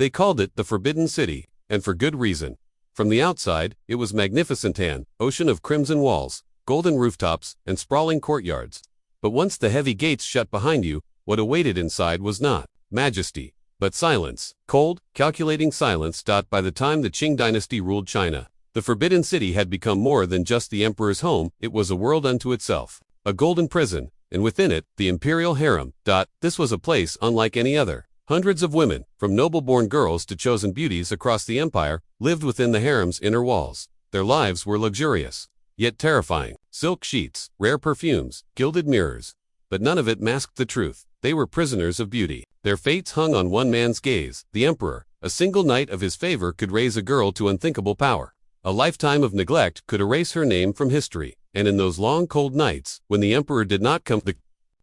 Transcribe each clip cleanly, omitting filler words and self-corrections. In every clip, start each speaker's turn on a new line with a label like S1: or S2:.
S1: They called it the Forbidden City, and for good reason. From the outside, it was magnificent, an ocean of crimson walls, golden rooftops, and sprawling courtyards. But once the heavy gates shut behind you, what awaited inside was not majesty, but silence. Cold, calculating silence. By the time the Qing Dynasty ruled China, the Forbidden City had become more than just the emperor's home. It was a world unto itself, a golden prison, and within it, the Imperial Harem. This was a place unlike any other. Hundreds of women, from noble-born girls to chosen beauties across the empire, lived within the harem's inner walls. Their lives were luxurious, yet terrifying. Silk sheets, rare perfumes, gilded mirrors. But none of it masked the truth. They were prisoners of beauty. Their fates hung on one man's gaze, the emperor. A single night of his favor could raise a girl to unthinkable power. A lifetime of neglect could erase her name from history. And in those long cold nights, when the emperor did not come, the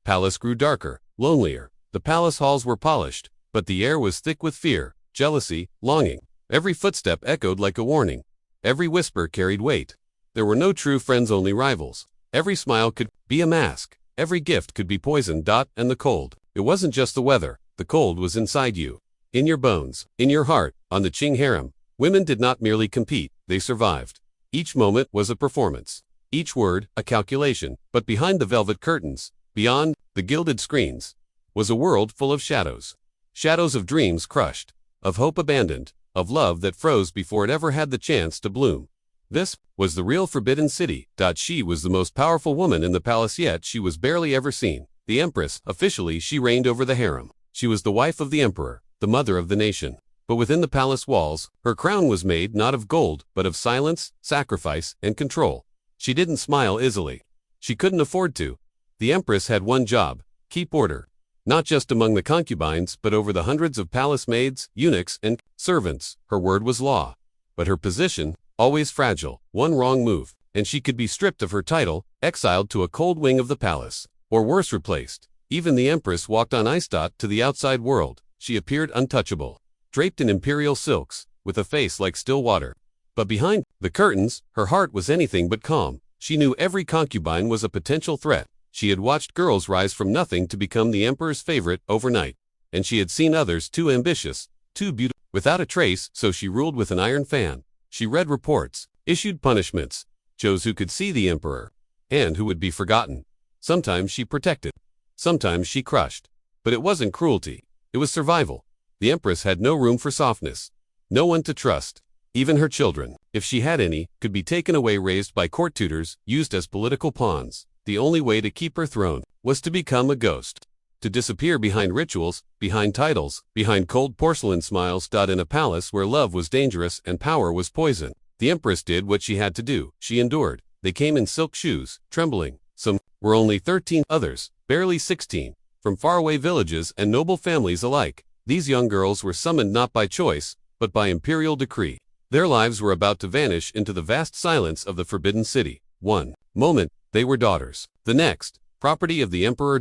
S1: palace grew darker, lonelier. The palace halls were polished, but the air was thick with fear, jealousy, longing. Every footstep echoed like a warning. Every whisper carried weight. There were no true friends, only rivals. Every smile could be a mask. Every gift could be poison. And the cold. It wasn't just the weather. The cold was inside you. In your bones. In your heart. On the Qing harem, women did not merely compete, they survived. Each moment was a performance. Each word, a calculation. But behind the velvet curtains, beyond the gilded screens, was a world full of shadows. Shadows of dreams crushed, of hope abandoned, of love that froze before it ever had the chance to bloom. This was the real Forbidden City. She was the most powerful woman in the palace, yet she was barely ever seen. The empress, officially she reigned over the harem. She was the wife of the emperor, the mother of the nation. But within the palace walls, her crown was made not of gold, but of silence, sacrifice, and control. She didn't smile easily. She couldn't afford to. The empress had one job: keep order. Not just among the concubines, but over the hundreds of palace maids, eunuchs, and servants. Her word was law. But her position, always fragile. One wrong move, and she could be stripped of her title, exiled to a cold wing of the palace, or worse, replaced. Even the empress walked on ice. To the outside world, she appeared untouchable, draped in imperial silks, with a face like still water. But behind the curtains, her heart was anything but calm. She knew every concubine was a potential threat. She had watched girls rise from nothing to become the emperor's favorite overnight, and she had seen others too ambitious, too beautiful, without a trace, so she ruled with an iron fan. She read reports, issued punishments, chose who could see the emperor, and who would be forgotten. Sometimes she protected, sometimes she crushed. But it wasn't cruelty, it was survival. The empress had no room for softness, no one to trust. Even her children, if she had any, could be taken away, raised by court tutors, used as political pawns. The only way to keep her throne was to become a ghost, to disappear behind rituals, behind titles, behind cold porcelain smiles. In a palace where love was dangerous and power was poison, the empress did what she had to do. She endured. They came in silk shoes, trembling. Some were only 13, others barely 16, from faraway villages and noble families alike. These young girls were summoned not by choice, but by imperial decree. Their lives were about to vanish into the vast silence of the Forbidden City. One moment, they were daughters. The next, property of the emperor.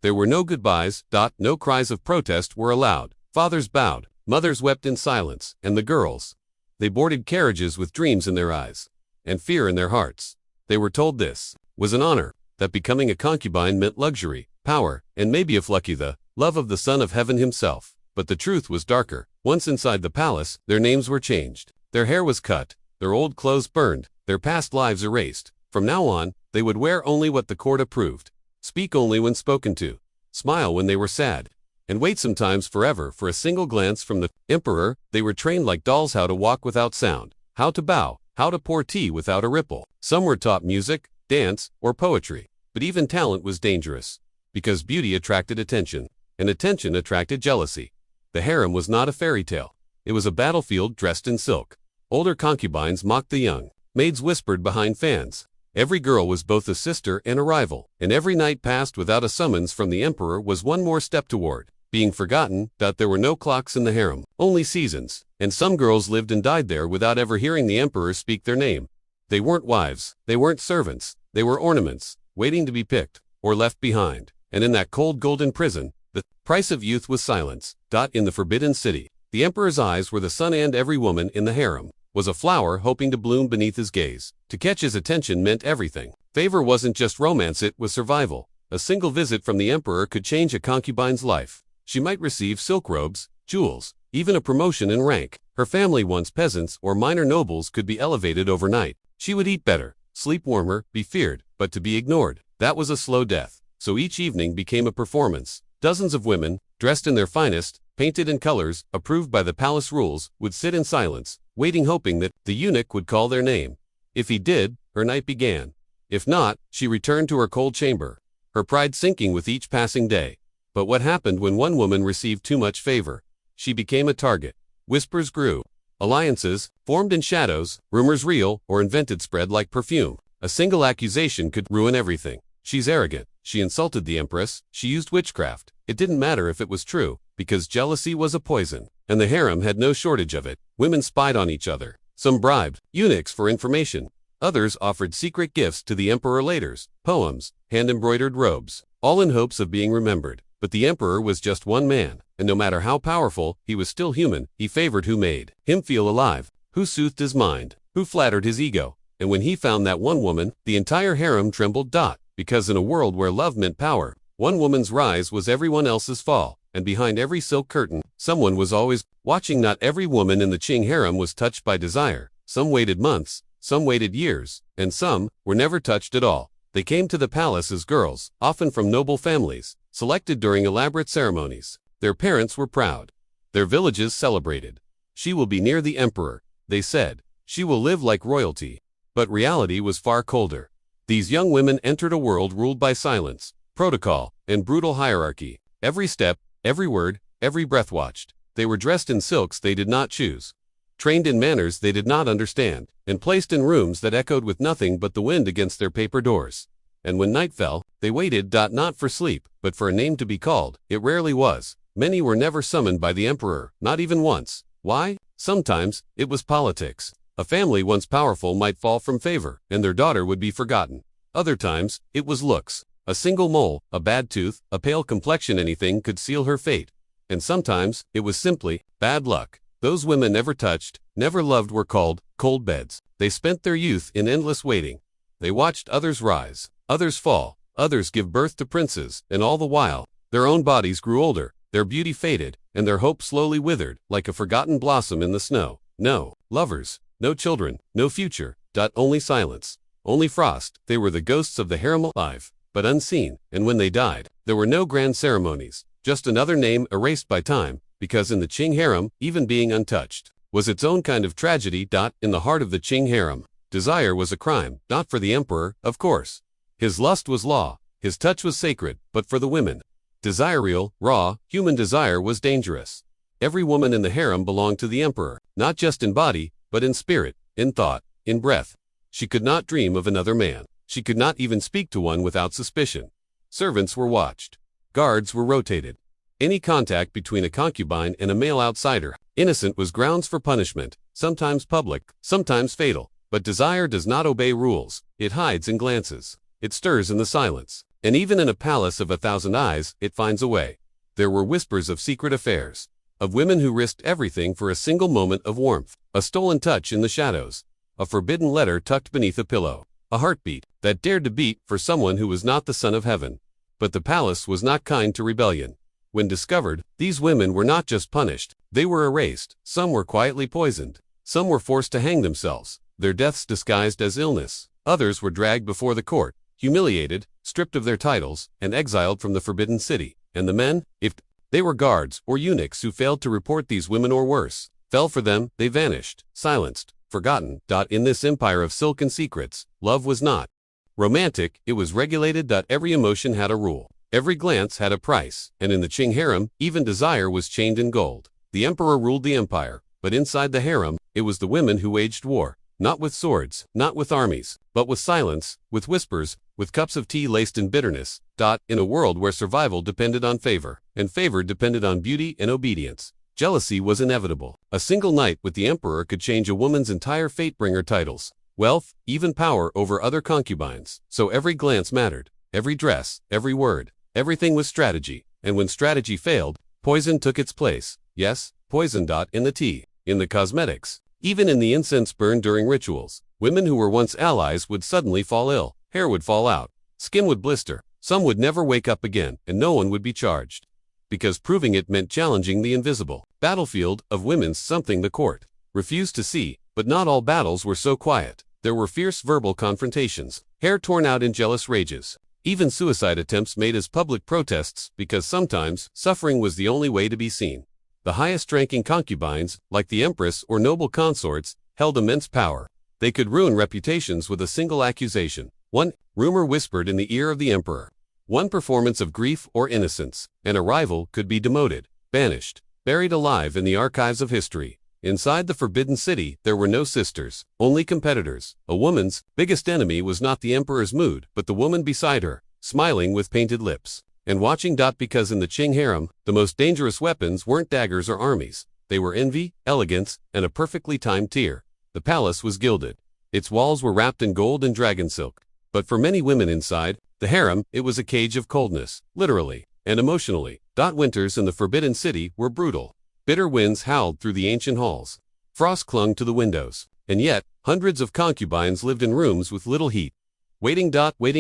S1: There were no goodbyes. No cries of protest were allowed. Fathers bowed, mothers wept in silence, and the girls, they boarded carriages with dreams in their eyes and fear in their hearts. They were told this was an honor, that becoming a concubine meant luxury, power, and maybe if lucky, the love of the Son of Heaven himself. But the truth was darker. Once inside the palace, their names were changed. Their hair was cut, their old clothes burned, their past lives erased. From now on, they would wear only what the court approved, speak only when spoken to, smile when they were sad, and wait sometimes forever for a single glance from the emperor. They were trained like dolls how to walk without sound, how to bow, how to pour tea without a ripple. Some were taught music, dance, or poetry. But even talent was dangerous, because beauty attracted attention, and attention attracted jealousy. The harem was not a fairy tale. It was a battlefield dressed in silk. Older concubines mocked the young. Maids whispered behind fans. Every girl was both a sister and a rival, and every night passed without a summons from the emperor was one more step toward being forgotten. There were no clocks in the harem, only seasons, and some girls lived and died there without ever hearing the emperor speak their name. They weren't wives, they weren't servants, they were ornaments, waiting to be picked or left behind. And in that cold golden prison, the price of youth was silence. In the Forbidden City, the emperor's eyes were the sun, and every woman in the harem was a flower hoping to bloom beneath his gaze. To catch his attention meant everything. Favor wasn't just romance, it was survival. A single visit from the emperor could change a concubine's life. She might receive silk robes, jewels, even a promotion in rank. Her family, once peasants or minor nobles, could be elevated overnight. She would eat better, sleep warmer, be feared, but to be ignored. That was a slow death. So each evening became a performance. Dozens of women, dressed in their finest, painted in colors approved by the palace rules, would sit in silence, waiting, hoping that the eunuch would call their name. If he did, her night began. If not, she returned to her cold chamber, her pride sinking with each passing day. But what happened when one woman received too much favor? She became a target. Whispers grew. Alliances, formed in shadows, rumors real or invented, spread like perfume. A single accusation could ruin everything. She's arrogant. She insulted the empress. She used witchcraft. It didn't matter if it was true, because jealousy was a poison. And the harem had no shortage of it. Women spied on each other. Some bribed eunuchs for information. Others offered secret gifts to the emperor, letters, poems, hand-embroidered robes, all in hopes of being remembered. But the emperor was just one man, and no matter how powerful, he was still human. He favored who made him feel alive, who soothed his mind, who flattered his ego. And when he found that one woman, the entire harem trembled. Because in a world where love meant power, one woman's rise was everyone else's fall, and behind every silk curtain, someone was always watching. Not every woman in the Qing harem was touched by desire. Some waited months, some waited years, and some were never touched at all. They came to the palace as girls, often from noble families, selected during elaborate ceremonies. Their parents were proud. Their villages celebrated. She will be near the emperor, they said. She will live like royalty. But reality was far colder. These young women entered a world ruled by silence, protocol, and brutal hierarchy. Every step, every word, every breath watched. They were dressed in silks they did not choose, trained in manners they did not understand, and placed in rooms that echoed with nothing but the wind against their paper doors. And when night fell, they waited, not for sleep, but for a name to be called. It rarely was. Many were never summoned by the emperor, not even once. Why? Sometimes, it was politics. A family once powerful might fall from favor, and their daughter would be forgotten. Other times, it was looks. A single mole, a bad tooth, a pale complexion, anything could seal her fate. And sometimes, it was simply bad luck. Those women never touched, never loved were called cold beds. They spent their youth in endless waiting. They watched others rise, others fall, others give birth to princes, and all the while, their own bodies grew older, their beauty faded, and their hope slowly withered, like a forgotten blossom in the snow. No lovers, no children, no future, only silence, only frost. They were the ghosts of the harem, alive, but unseen, and when they died, there were no grand ceremonies, just another name erased by time, because in the Qing harem, even being untouched was its own kind of tragedy. In the heart of the Qing harem, desire was a crime, not for the emperor, of course. His lust was law, his touch was sacred, but for the women, desire, real, raw, human desire, was dangerous. Every woman in the harem belonged to the emperor, not just in body, but in spirit, in thought, in breath. She could not dream of another man. She could not even speak to one without suspicion. Servants were watched. Guards were rotated. Any contact between a concubine and a male outsider, innocent, was grounds for punishment, sometimes public, sometimes fatal. But desire does not obey rules. It hides in glances. It stirs in the silence. And even in a palace of 1,000 eyes, it finds a way. There were whispers of secret affairs, of women who risked everything for a single moment of warmth, a stolen touch in the shadows, a forbidden letter tucked beneath a pillow, a heartbeat that dared to beat for someone who was not the son of heaven. But the palace was not kind to rebellion. When discovered, these women were not just punished, they were erased. Some were quietly poisoned. Some were forced to hang themselves, their deaths disguised as illness. Others were dragged before the court, humiliated, stripped of their titles, and exiled from the forbidden city. And the men, if they were guards or eunuchs who failed to report these women, or worse, fell for them, they vanished, silenced, forgotten. In this empire of silk and secrets, love was not romantic, it was regulated. Every emotion had a rule. Every glance had a price. And in the Qing harem, even desire was chained in gold. The emperor ruled the empire, but inside the harem, it was the women who waged war. Not with swords, not with armies, but with silence, with whispers, with cups of tea laced in bitterness. In a world where survival depended on favor, and favor depended on beauty and obedience, jealousy was inevitable. A single night with the emperor could change a woman's entire fate, bring her titles, wealth, even power over other concubines. So every glance mattered, every dress, every word, everything was strategy. And when strategy failed, poison took its place. Yes, poison. In the tea, in the cosmetics, even in the incense burned during rituals. Women who were once allies would suddenly fall ill, hair would fall out, skin would blister, some would never wake up again, and no one would be charged. because proving it meant challenging the invisible battlefield of women's something the court refused to see. But not all battles were so quiet. There were fierce verbal confrontations, hair torn out in jealous rages, even suicide attempts made as public protests because sometimes suffering was the only way to be seen. The highest-ranking concubines, like the empress or noble consorts, held immense power. They could ruin reputations with a single accusation. One rumor whispered in the ear of the emperor. One performance of grief or innocence, and a rival could be demoted, banished, buried alive in the archives of history. Inside the Forbidden City, there were no sisters, only competitors. A woman's biggest enemy was not the emperor's mood, but the woman beside her, smiling with painted lips, and watching. Because in the Qing harem, the most dangerous weapons weren't daggers or armies. They were envy, elegance, and a perfectly timed tear. The palace was gilded. Its walls were wrapped in gold and dragon silk. But for many women inside the harem, it was a cage of coldness, literally and emotionally. Winters in the Forbidden City were brutal. Bitter winds howled through the ancient halls. Frost clung to the windows. And yet, hundreds of concubines lived in rooms with little heat, waiting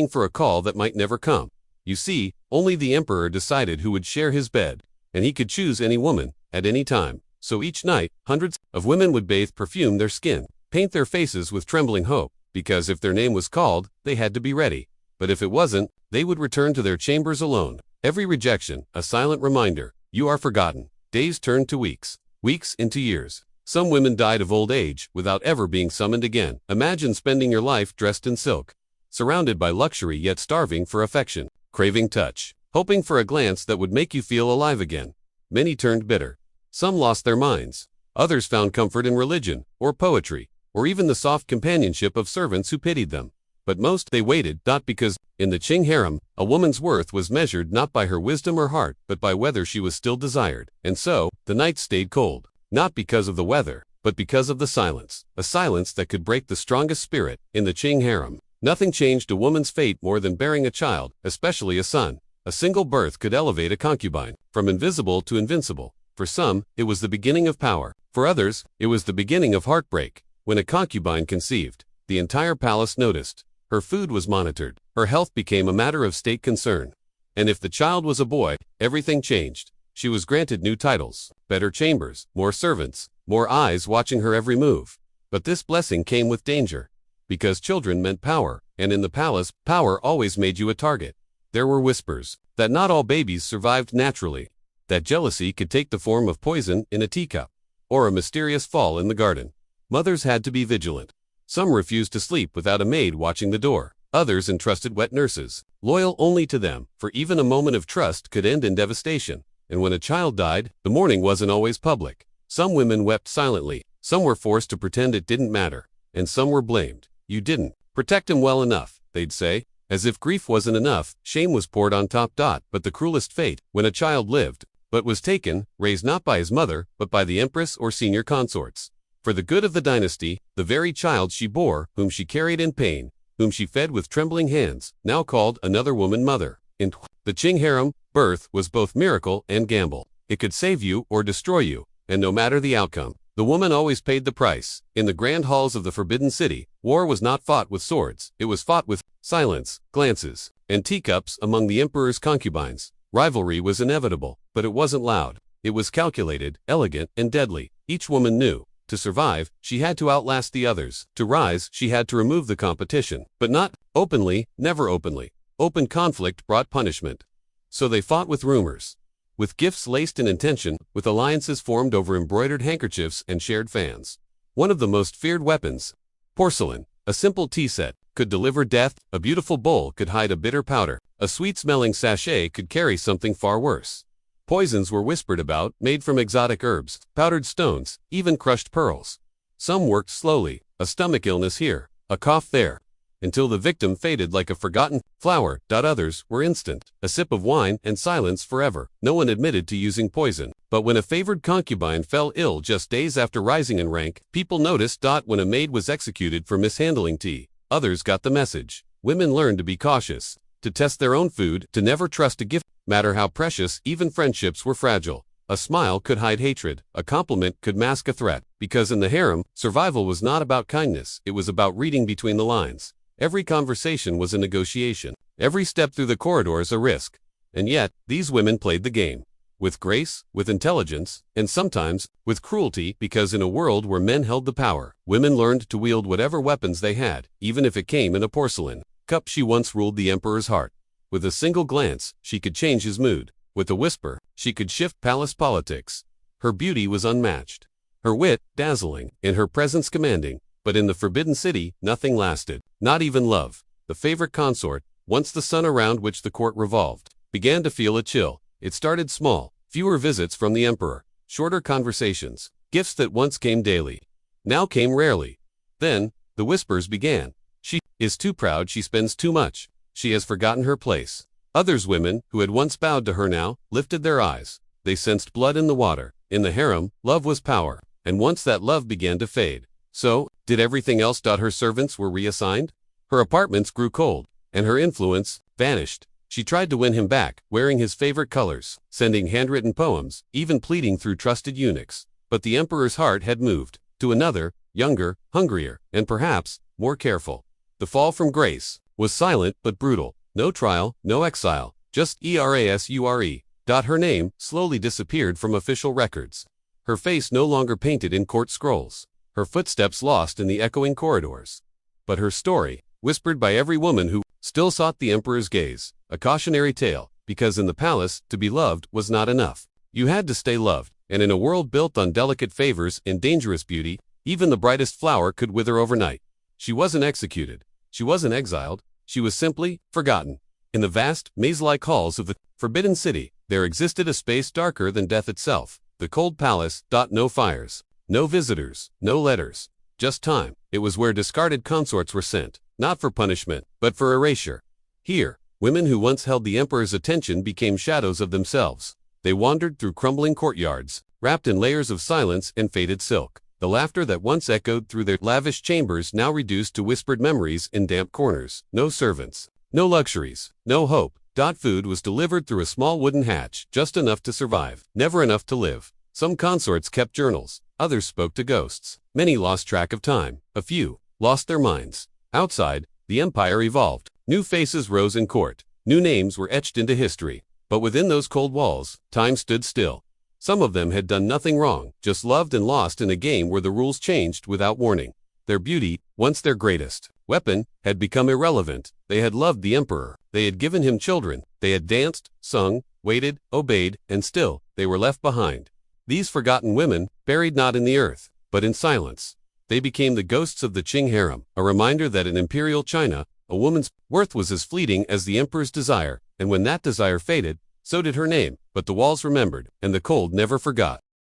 S1: for a call that might never come. You see, only the emperor decided who would share his bed, and he could choose any woman, at any time. So each night, hundreds of women would perfume their skin, paint their faces with trembling hope, because if their name was called, they had to be ready. But if it wasn't, they would return to their chambers alone. Every rejection, a silent reminder, you are forgotten. Days turned to weeks, weeks into years. Some women died of old age without ever being summoned again. Imagine spending your life dressed in silk, surrounded by luxury yet starving for affection, craving touch, hoping for a glance that would make you feel alive again. Many turned bitter. Some lost their minds. Others found comfort in religion, or poetry, or even the soft companionship of servants who pitied them. But most they waited, because, in the Qing harem, a woman's worth was measured not by her wisdom or heart, but by whether she was still desired. And so, the nights stayed cold, not because of the weather, but because of the silence, a silence that could break the strongest spirit. In the Qing harem, nothing changed a woman's fate more than bearing a child, especially a son. A single birth could elevate a concubine, from invisible to invincible. For some, it was the beginning of power. For others, it was the beginning of heartbreak. When a concubine conceived, the entire palace noticed. Her food was monitored. Her health became a matter of state concern. And if the child was a boy, everything changed. She was granted new titles, better chambers, more servants, more eyes watching her every move. But this blessing came with danger. Because children meant power, and in the palace, power always made you a target. There were whispers that not all babies survived naturally, that jealousy could take the form of poison in a teacup, or a mysterious fall in the garden. Mothers had to be vigilant. Some refused to sleep without a maid watching the door. Others entrusted wet nurses, loyal only to them, for even a moment of trust could end in devastation. And when a child died, the mourning wasn't always public. Some women wept silently, some were forced to pretend it didn't matter, and some were blamed. You didn't protect him well enough, they'd say. As if grief wasn't enough, shame was poured on top. But the cruelest fate, when a child lived, but was taken, raised not by his mother, but by the empress or senior consorts. For the good of the dynasty, the very child she bore, whom she carried in pain, whom she fed with trembling hands, now called another woman mother. In the Qing harem, birth was both miracle and gamble. It could save you or destroy you, and no matter the outcome, the woman always paid the price. In the grand halls of the Forbidden City, war was not fought with swords, it was fought with silence, glances, and teacups among the emperor's concubines. Rivalry was inevitable, but it wasn't loud. It was calculated, elegant, and deadly. Each woman knew. To survive, she had to outlast the others. To rise, she had to remove the competition. But not openly, never openly. Open conflict brought punishment. So they fought with rumors, with gifts laced in intention, with alliances formed over embroidered handkerchiefs and shared fans. One of the most feared weapons, porcelain, a simple tea set, could deliver death. A beautiful bowl could hide a bitter powder. A sweet-smelling sachet could carry something far worse. Poisons were whispered about, made from exotic herbs, powdered stones, even crushed pearls. Some worked slowly, a stomach illness here, a cough there, until the victim faded like a forgotten flower. Others were instant, a sip of wine and silence forever. No one admitted to using poison. But when a favored concubine fell ill just days after rising in rank, people noticed. When a maid was executed for mishandling tea, others got the message. Women learned to be cautious, to test their own food, to never trust a gift, matter how precious. Even friendships were fragile. A smile could hide hatred, a compliment could mask a threat, because in the harem, survival was not about kindness, it was about reading between the lines. Every conversation was a negotiation, every step through the corridors a risk. And yet, these women played the game. with grace, with intelligence, and sometimes with cruelty, because in a world where men held the power, women learned to wield whatever weapons they had, even if it came in a porcelain cup. She once ruled the emperor's heart. With a single glance, she could change his mood. With a whisper, she could shift palace politics. Her beauty was unmatched, her wit dazzling, and her presence commanding. But in the Forbidden City, nothing lasted, not even love. The favorite consort, once the sun around which the court revolved, began to feel a chill. It started small, fewer visits from the emperor, shorter conversations, gifts that once came daily, now came rarely. Then, the whispers began. She is too proud, she spends too much, she has forgotten her place. Others, women who had once bowed to her, now lifted their eyes. They sensed blood in the water. In the harem, love was power, and once that love began to fade, so did everything else. Her servants were reassigned. Her apartments grew cold, and her influence vanished. She tried to win him back, wearing his favorite colors, sending handwritten poems, even pleading through trusted eunuchs. But the emperor's heart had moved to another, younger, hungrier, and perhaps more careful. The fall from grace was silent but brutal. No trial, no exile, just erasure. Her name slowly disappeared from official records. Her face no longer painted in court scrolls. Her footsteps lost in the echoing corridors. But her story, whispered by every woman who still sought the emperor's gaze, a cautionary tale, because in the palace, to be loved was not enough. You had to stay loved, and in a world built on delicate favors and dangerous beauty, even the brightest flower could wither overnight. She wasn't executed. She wasn't exiled. She was simply forgotten. In the vast, maze-like halls of the Forbidden City, there existed a space darker than death itself. The cold palace. No fires, no visitors, no letters, just time. It was where discarded consorts were sent, not for punishment, but for erasure. Here, women who once held the emperor's attention became shadows of themselves. They wandered through crumbling courtyards, wrapped in layers of silence and faded silk. The laughter that once echoed through their lavish chambers now reduced to whispered memories in damp corners. No servants, no luxuries, no hope. Food was delivered through a small wooden hatch, just enough to survive, never enough to live. Some consorts kept journals, others spoke to ghosts. Many lost track of time, a few lost their minds. Outside, the empire evolved. New faces rose in court, new names were etched into history. But within those cold walls, time stood still. Some of them had done nothing wrong, just loved and lost in a game where the rules changed without warning. Their beauty, once their greatest weapon, had become irrelevant. They had loved the emperor, they had given him children, they had danced, sung, waited, obeyed, and still, they were left behind. These forgotten women, buried not in the earth, but in silence. They became the ghosts of the Qing harem, a reminder that in Imperial China, a woman's worth was as fleeting as the emperor's desire, and when that desire faded, so did her name. But the walls remembered, and the cold never forgot.